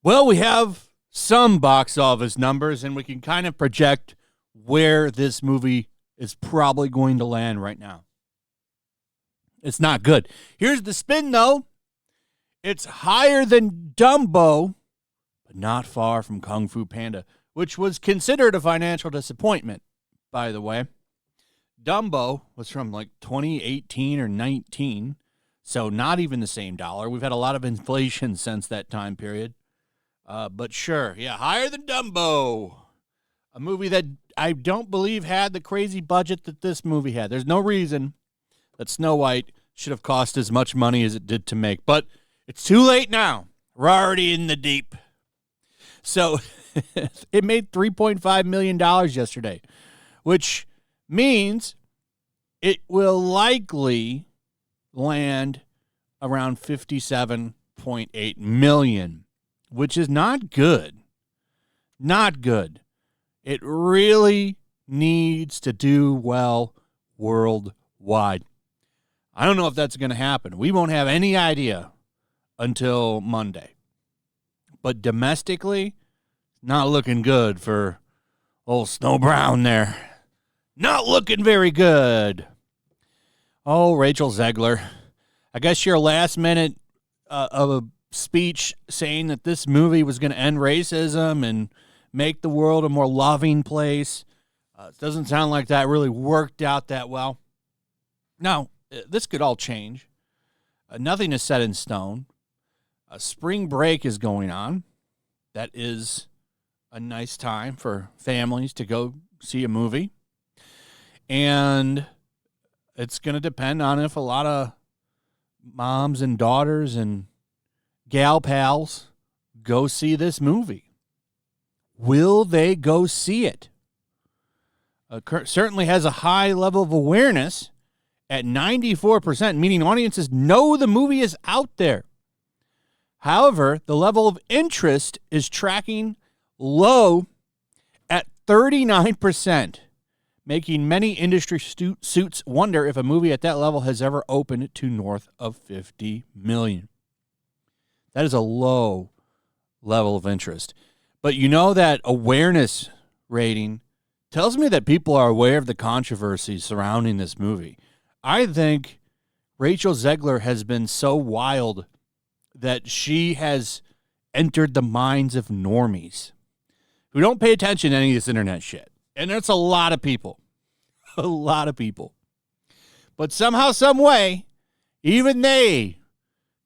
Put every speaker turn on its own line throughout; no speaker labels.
Well, we have some box office numbers, and we can kind of project where this movie is probably going to land right now. It's not good. Here's the spin, though. It's higher than Dumbo, but not far from Kung Fu Panda, which was considered a financial disappointment, by the way. Dumbo was from like 2018 or 19, so not even the same dollar. We've had a lot of inflation since that time period. But sure, yeah, higher than Dumbo. A movie that I don't believe had the crazy budget that this movie had. There's no reason that Snow White should have cost as much money as it did to make. But it's too late now. We're already in the deep. So it made $3.5 million yesterday, which means it will likely land around $57.8 million. Which is not good. Not good. It really needs to do well worldwide. I don't know if that's going to happen. We won't have any idea until Monday. But domestically, not looking good for old Snow Brown there. Not looking very good. Oh, Rachel Zegler. I guess your last minute of a speech saying that this movie was going to end racism and make the world a more loving place. It doesn't sound like that really worked out that well. Now, this could all change. Nothing is set in stone. Spring break is going on. That is a nice time for families to go see a movie. And it's going to depend on if a lot of moms and daughters and gal pals go see this movie. Will they go see it? Certainly has a high level of awareness at 94%, meaning audiences know the movie is out there. However, the level of interest is tracking low at 39%, making many industry suits wonder if a movie at that level has ever opened to north of 50 million. That is a low level of interest. But you know that awareness rating tells me that people are aware of the controversy surrounding this movie. I think Rachel Zegler has been so wild that she has entered the minds of normies who don't pay attention to any of this internet shit. And that's a lot of people. A lot of people. But somehow, some way, even they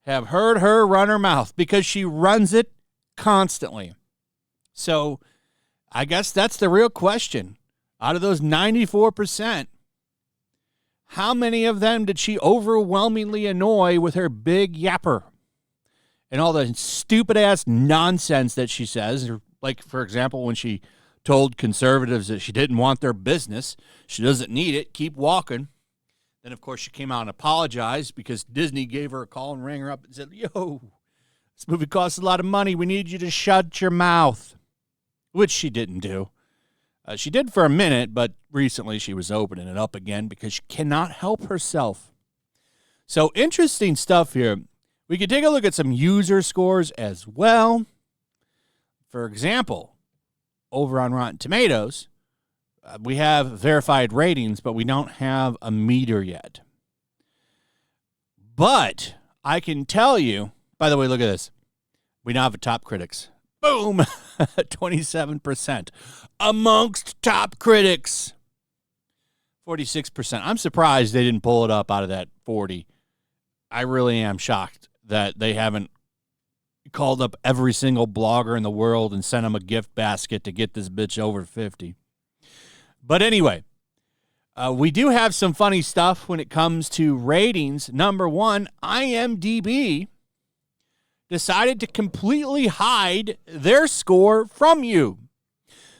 have heard her run her mouth because she runs it constantly. So I guess that's the real question. Out of those 94%, how many of them did she overwhelmingly annoy with her big yapper and all the stupid-ass nonsense that she says? Like, for example, when she told conservatives that she didn't want their business, she doesn't need it, keep walking. Then, of course, she came out and apologized because Disney gave her a call and rang her up and said, yo, this movie costs a lot of money. We need you to shut your mouth, which she didn't do. She did for a minute, but recently she was opening it up again because she cannot help herself. So interesting stuff here. We could take a look at some user scores as well. For example, over on Rotten Tomatoes, we have verified ratings, but we don't have a meter yet. But I can tell you, by the way, look at this. We now have a top critics. Boom! 27%. Amongst top critics. 46%. I'm surprised they didn't pull it up out of that 40. I really am shocked that they haven't called up every single blogger in the world and sent them a gift basket to get this bitch over 50. But anyway, we do have some funny stuff when it comes to ratings. Number one, IMDb decided to completely hide their score from you.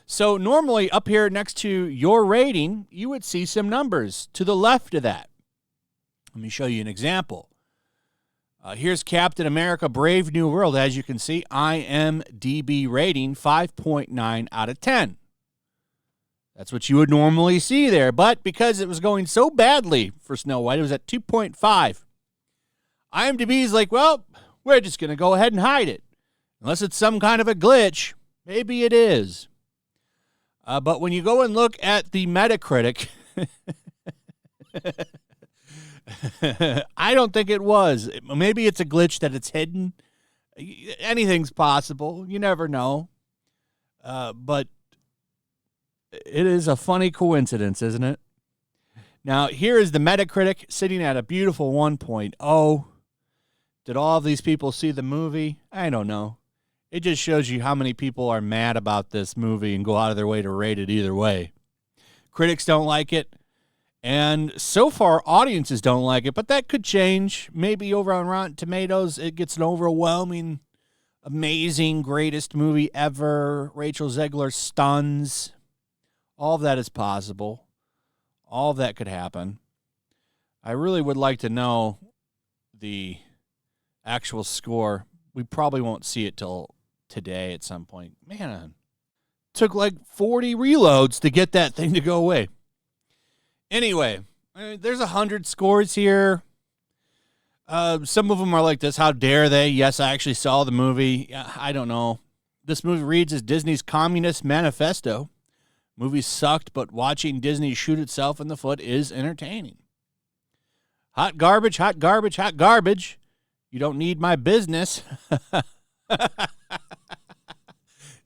So normally up here next to your rating, you would see some numbers to the left of that. Let me show you an example. Here's Captain America Brave New World. As you can see, IMDb rating 5.9 out of 10. That's what you would normally see there. But because it was going so badly for Snow White, it was at 2.5. IMDb's like, well, we're just going to go ahead and hide it. Unless it's some kind of a glitch. Maybe it is. But when you go and look at the Metacritic, I don't think it was. Maybe it's a glitch that it's hidden. Anything's possible. You never know. But it is a funny coincidence, isn't it? Now, here is the Metacritic sitting at a beautiful 1.0. Did all of these people see the movie? I don't know. It just shows you how many people are mad about this movie and go out of their way to rate it either way. Critics don't like it, and so far audiences don't like it, but that could change. Maybe over on Rotten Tomatoes it gets an overwhelming, amazing, greatest movie ever. Rachel Zegler stuns. All of that is possible. All of that could happen. I really would like to know the actual score. We probably won't see it till today at some point. Man, took like 40 reloads to get that thing to go away. Anyway, there's 100 scores here. Some of them are like this. How dare they? Yes, I actually saw the movie. I don't know. This movie reads as Disney's Communist Manifesto. Movie sucked, but watching Disney shoot itself in the foot is entertaining. Hot garbage, hot garbage, hot garbage. You don't need my business.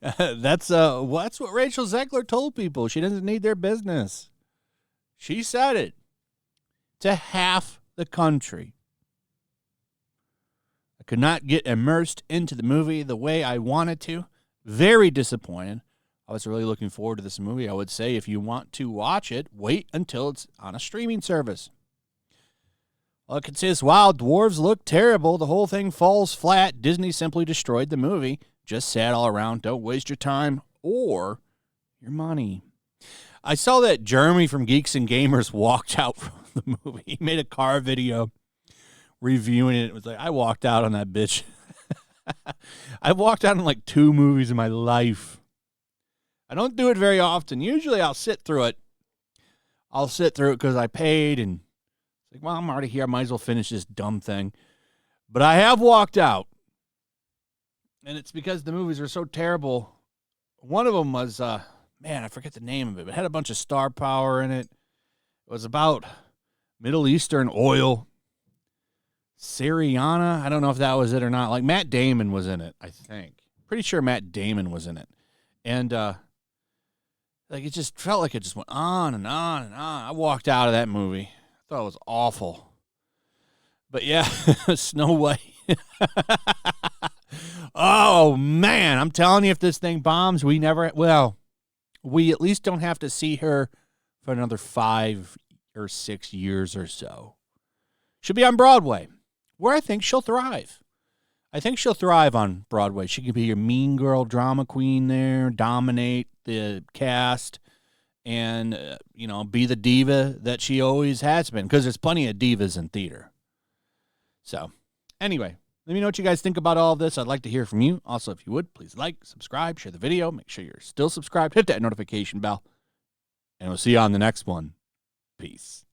That's what Rachel Zegler told people. She doesn't need their business. She said it to half the country. I could not get immersed into the movie the way I wanted to. Very disappointed. I was really looking forward to this movie. I would say if you want to watch it, wait until it's on a streaming service. All I can say is, wow, dwarves look terrible. The whole thing falls flat. Disney simply destroyed the movie. Just sad all around. Don't waste your time or your money. I saw that Jeremy from Geeks and Gamers walked out from the movie. He made a car video reviewing it. It was like, I walked out on that bitch. I've walked out on like 2 movies in my life. I don't do it very often. Usually I'll sit through it. I'll sit through it because I paid, and it's like, well, I'm already here. I might as well finish this dumb thing. But I have walked out, and it's because the movies were so terrible. One of them was, man, I forget the name of it, but it had a bunch of star power in it. It was about Middle Eastern oil. Syriana, I don't know if that was it or not. Like, Matt Damon was in it, I think. Pretty sure Matt Damon was in it. And, like, it just felt like it just went on and on and on. I walked out of that movie. I thought it was awful. But, yeah, Snow White. Oh, man, I'm telling you, if this thing bombs, we at least don't have to see her for another 5 or 6 years or so. She'll be on Broadway, where I think she'll thrive. I think she'll thrive on Broadway. She could be your mean girl drama queen there, dominate the cast, and, be the diva that she always has been, because there's plenty of divas in theater. So, anyway, let me know what you guys think about all of this. I'd like to hear from you. Also, if you would, please like, subscribe, share the video. Make sure you're still subscribed. Hit that notification bell. And we'll see you on the next one. Peace.